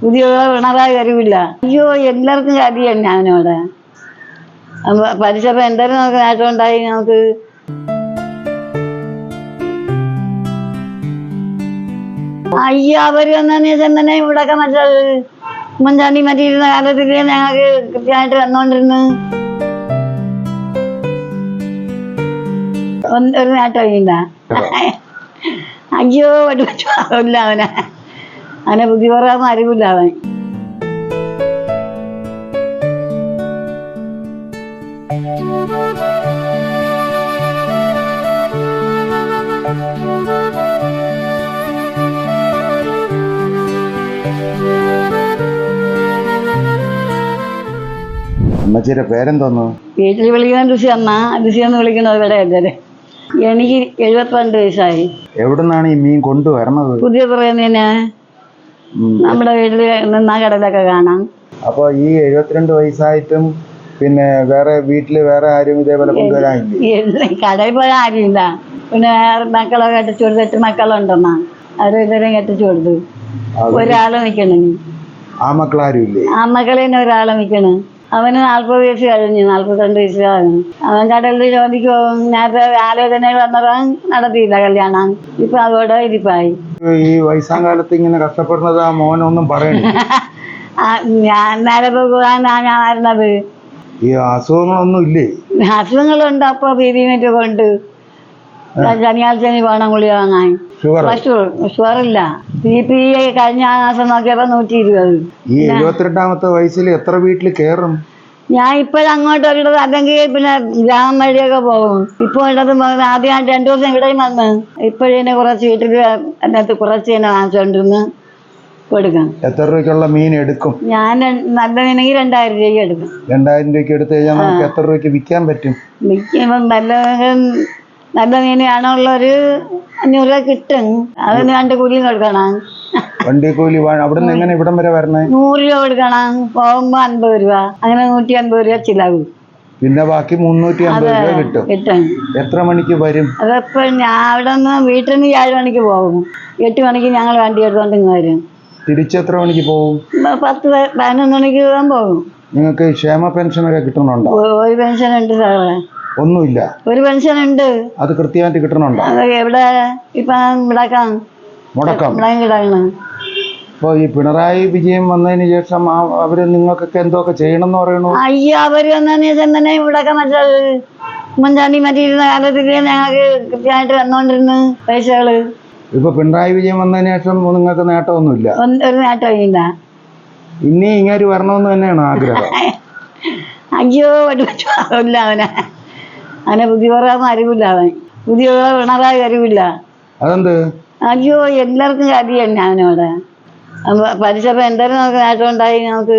പുതിയ പിണറായി വരില്ല. അയ്യോ എല്ലാവർക്കും കാര്യമാണ് ഞാനോടെ പഠിച്ചപ്പോ എന്തായാലും നമുക്ക് നേട്ടം ഉണ്ടായി. നമുക്ക് അയ്യോ അവര് വന്നതിന് ശേഷം തന്നെ ഇവിടൊക്കെ മറ്റേ ഉമ്മൻചാണ്ടി മറ്റിരുന്ന കാലത്തിൽ ഞങ്ങൾക്ക് കൃത്യമായിട്ട് വന്നോണ്ടിരുന്നു. ഒരു നേട്ടം ഇല്ല. അയ്യോ പഠിപ്പില്ല അവനെ ബുദ്ധി പറയാൻ അറിവില്ല അവൻ. അമ്മച്ചിയുടെ പേരെന്തോന്നു? വീട്ടിൽ വിളിക്കുന്ന ലുസിയെന്ന് വിളിക്കുന്നത് ഇവിടെ അല്ലേ. എനിക്ക് 72 വയസ്സായി. എവിടുന്നാണ് ഈ മീൻ കൊണ്ടുവരണത്? പുതിയ പറയുന്നതിന് നമ്മുടെ വീട്ടിൽ നിന്നാ കടലൊക്കെ കാണാം. അപ്പൊ ഈ 72 വയസ്സായിട്ടും പിന്നെ വീട്ടില് വേറെ ആരും ഇതേപോലെ കൊണ്ടുവരാനില്ലേ? കടയിൽ പോയാൽ ആരുമില്ല. പിന്നെ വേറെ മക്കളൊക്കെ കെട്ടിച്ചു കൊടുത്ത് 8 മക്കളുണ്ടെന്നാ അവര് ഇതുവരെ കെട്ടിച്ചു കൊടുത്തു. ഒരാള് നിക്കണ. ആ മക്കളാരും ഇല്ലേ? ആ മക്കളെ തന്നെ ഒരാളെ നിക്കണ്. അവന് 40 വയസ്സ് കഴിഞ്ഞു. 42 വയസ്സ് കഴിഞ്ഞു. അവൻ കടലിൽ ജോലിക്ക് പോകും. നേരത്തെ ആലോചനകൾ വന്നവൻ നടത്തിയില്ല കല്യാണം. ഇപ്പൊ അതോടെ ഇരിപ്പായി. ഈ വയസ്സാം കാലത്ത് ഇങ്ങനെ കഷ്ടപ്പെടുന്നത് ആ മോനൊന്നും പറയണില്ല. ഞാൻ നേരെ ഞാൻ വരുന്നത്. ഈ അസുഖങ്ങളൊന്നും ഇല്ലേ? അസുഖങ്ങളുണ്ട്. അപ്പൊ ബീദിമേറ്റ് കൊണ്ട് ശനിയാഴ്ച വേണം ഗുളിക വാങ്ങാൻ. ഷുഗറില്ല. BP കഴിഞ്ഞ മാസം നോക്കിയപ്പോ 120. ഈ 72-ാമത്തെ വയസ്സിൽ എത്ര വീട്ടിൽ കേറും? ഞാൻ ഇപ്പോഴങ്ങോട്ട് ഒരിടത് അല്ലെങ്കിൽ പിന്നെ ഗ്രാമം വഴിയൊക്കെ പോകും. ഇപ്പൊ ഇടത് ആദ്യം 2 ദിവസം ഇവിടെയും വന്ന് ഇപ്പോഴേ കുറച്ച് വീട്ടിൽ അതിനകത്ത് കുറച്ച് തന്നെ വാങ്ങിച്ചോണ്ടിരുന്ന് കൊടുക്കാം. എത്ര രൂപയ്ക്കുള്ള മീൻ എടുക്കും? ഞാൻ നല്ല മീനെങ്കിൽ 2000 രൂപയ്ക്ക് എടുക്കും. 2000 രൂപയ്ക്ക് എടുത്തു കഴിഞ്ഞാൽ നമുക്ക് എത്ര രൂപയ്ക്ക് വിൽക്കാൻ പറ്റും? വിൽക്കുമ്പം നല്ല മീനാണോ ഉള്ളൊരു 500 രൂപ കിട്ടും. അതിന് 2 കൂലിയും കൊടുക്കണം. വണ്ടി കൂലി അവിടുന്ന് എങ്ങനെ ഇവിടം വരെ വരണേ? 100 രൂപ കൊടുക്കണം. പോകുമ്പോ 50 രൂപ. അങ്ങനെ 150 രൂപ ചിലവ്. പിന്നെ ബാക്കി 350 രൂപ കിട്ടും. എത്ര മണിക്ക് വരും? അതപ്പോ ഞാൻ അവിടെ നിന്ന് വീട്ടിൽ നിന്ന് 7 മണിക്ക് പോകും. 8 മണിക്ക് ഞങ്ങൾ വണ്ടി എടുത്തോണ്ട് ഇങ്ങ് വരും. തിരിച്ചെത്ര മണിക്ക് പോകും? 10-11 മണിക്ക് പോകും. നിങ്ങൾക്ക് ക്ഷേമ പെൻഷനൊക്കെ കിട്ടണുണ്ടോ? ഒരു പെൻഷൻ ഉണ്ട് സാറേ. ഒന്നുമില്ല. ഒരു പെൻഷൻ ഉണ്ട്. അത് കൃത്യമായിട്ട് കിട്ടണുണ്ടോ? എവിടെ ഇപ്പൊ മുടക്കം കിടക്കണം. അപ്പൊ ഈ പിണറായി വിജയൻ വന്നതിന് ശേഷം അവര് നിങ്ങൾക്കൊക്കെ എന്തൊക്കെ ചെയ്യണമെന്ന് പറയണു? അയ്യോ അവര് വന്നതിന് ശേഷം തന്നെ ഇവിടൊക്കെ മറ്റേ ഉമ്മൻചാണ്ടി മറ്റിരുന്ന കാലത്തിൽ ഞങ്ങൾക്ക് കൃത്യമായിട്ട് വന്നോണ്ടിരുന്നു പൈസകള്. ഇപ്പൊ പിണറായി വിജയൻ വന്നതിന് ശേഷം നിങ്ങൾക്ക് നേട്ടമൊന്നുമില്ല? ഒരു നേട്ടം ഇല്ല. ഇനി ഇങ്ങനെ വരണമെന്ന് തന്നെയാണ് ആഗ്രഹം? അയ്യോ പഠിപ്പില്ല അവനെ ബുദ്ധി പറയാൻ അറിവില്ല. അവൻ പുതിയ പിണറായി വരില്ല. അതെന്ത്? അയ്യോ എല്ലാവർക്കും കാര്യമാണ് അവനോടെ പഠിച്ചപ്പോ എന്തായാലും നമുക്ക് നേട്ടം ഉണ്ടായി. നമുക്ക്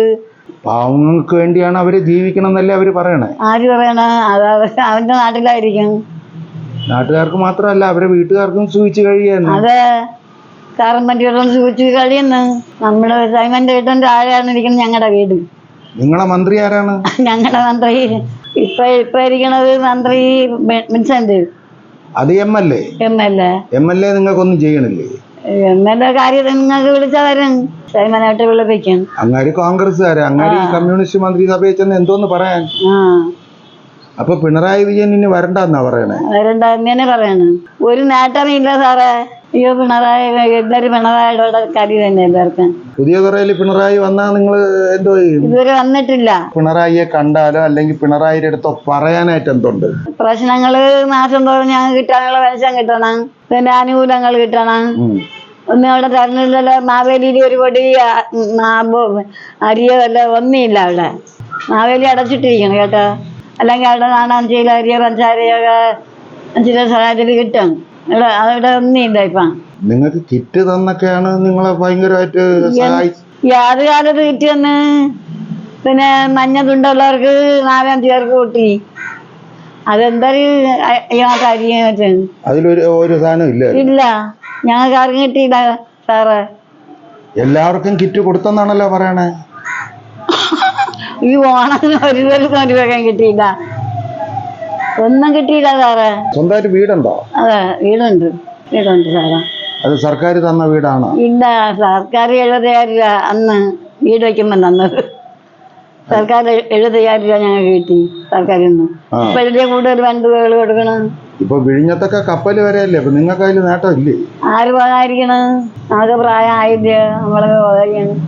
പാവങ്ങൾക്ക് വേണ്ടിയാണ് അവര് ജീവിക്കണം എന്നല്ലേ അവര് പറയണേ? ആര് പറയണ? അത് അവന്റെ നാട്ടിലായിരിക്കും. നാട്ടുകാർക്ക് മാത്രമല്ല അവരെ വീട്ടുകാർക്കും സൂചിച്ച് കഴിയാന്ന്. അതെ, കാറും പറ്റിയോളം സൂചിച്ച് കഴിയുന്നു. നമ്മുടെ സൈമന്റെ വീട്ടിന്റെ താഴെയാണ് ഇരിക്കുന്നത് ഞങ്ങളുടെ വീട്. നിങ്ങളെ മന്ത്രി ആരാണ്? ഞങ്ങളുടെ മന്ത്രി ഇപ്പൊ ഇരിക്കണത് മന്ത്രി വിൻസെന്റ്. അത് MLA നിങ്ങൾക്കൊന്നും ചെയ്യണില്ലേ? MLA കാര്യം നിങ്ങൾക്ക് വിളിച്ചാൽ വരും. സൈമനായിട്ട് വിളിപ്പിക്കും. അങ്ങാരി കോൺഗ്രസ്സുകാര്, അങ്ങാരി കമ്മ്യൂണിസ്റ്റ് മന്ത്രിസഭയിൽ ചെന്ന് എന്തോന്ന് പറയാൻ? അപ്പൊ പിണറായി വിജയൻ ഇനി വരണ്ടെന്നാ പറയണേ? വരണ്ട എന്നെ പറയണ. ഒരു നേട്ടമില്ല സാറേ. അയ്യോ പിണറായി എല്ലാരും പിണറായിയുടെ കാര്യം തന്നെ എല്ലാവർക്കും. പുതിയ തുറയിൽ പിണറായി വന്നാൽ നിങ്ങൾ എന്തോ ചെയ്യും? ഇതുവരെ വന്നിട്ടില്ല. പിണറായിയെ കണ്ടാലോ അല്ലെങ്കിൽ പിണറായിയുടെ അടുത്തോ പറയാനായിട്ട് എന്തുണ്ട് പ്രശ്നങ്ങള്? മാസം തോറും ഞങ്ങൾക്ക് കിട്ടാനുള്ള പെൻഷൻ കിട്ടണം. പിന്നെ ആനുകൂല്യങ്ങൾ കിട്ടണം. ഒന്നും അവിടെ തരുന്നില്ലല്ലോ. മാവേലിയിൽ ഒരു പൊടി അരിയോ അല്ല ഒന്നുമില്ല അവിടെ. മാവേലി അടച്ചിട്ടിരിക്കണം കേട്ടോ. അല്ലെങ്കിൽ അവിടെ കാണാൻ ചെയ്യില്ല. അരിയോ പഞ്ചാരയൊക്കെ 5 രൂപ സഹായത്തിൽ കിട്ടും. അവിടെ ഒന്നുമില്ല. ഇപ്പം നിങ്ങൾക്ക് കിറ്റ് തന്നൊക്കെയാണ് നിങ്ങളെ ഭയങ്കരമായിട്ട് യാത് കാലത്ത് കിറ്റ് തന്ന്. പിന്നെ മഞ്ഞ തുണ്ടുള്ളവർക്ക് 4-5 പേർക്ക് കൂട്ടി. അതെന്തൊരു കാര്യം? അതിലൊരു സാധനം ഇല്ല. ഞങ്ങൾക്ക് ആർക്കും കിട്ടിയില്ല സാറേ. എല്ലാവർക്കും കിറ്റ് കൊടുത്തെന്നാണല്ലോ പറയണേ. ഈ ഓണത്തിന് ഒരു രൂപ കിട്ടിയില്ല. ഒന്നും കിട്ടിയില്ല സാറേ. സ്വന്തമായിട്ട് വീടുണ്ടോ? അതെ വീടുണ്ട് സാറേ. അത് സർക്കാർ തന്ന വീടാണോ? ഇല്ല, സർക്കാർ 70,000 രൂപ അന്ന് വീട് വയ്ക്കുമ്പോൾ തന്നത്. സർക്കാർ 70,000 രൂപ ഞങ്ങൾക്ക് കിട്ടി സർക്കാരിൽ നിന്ന്. ഇപ്പോഴത്തെ കൂടുതൽ വണ്ടുകൾ കൊടുക്കണം. ഇപ്പൊ വിഴിഞ്ഞത്തൊക്കെ കപ്പൽ വരെയല്ലേ, അപ്പൊ നിങ്ങൾക്ക് അതിൽ നേട്ടം ഇല്ലേ? ആര് പോകാതിരിക്കണം? നമുക്ക് പ്രായമായില്ല, നമ്മളൊക്കെ പോകാതിരിക്കണം.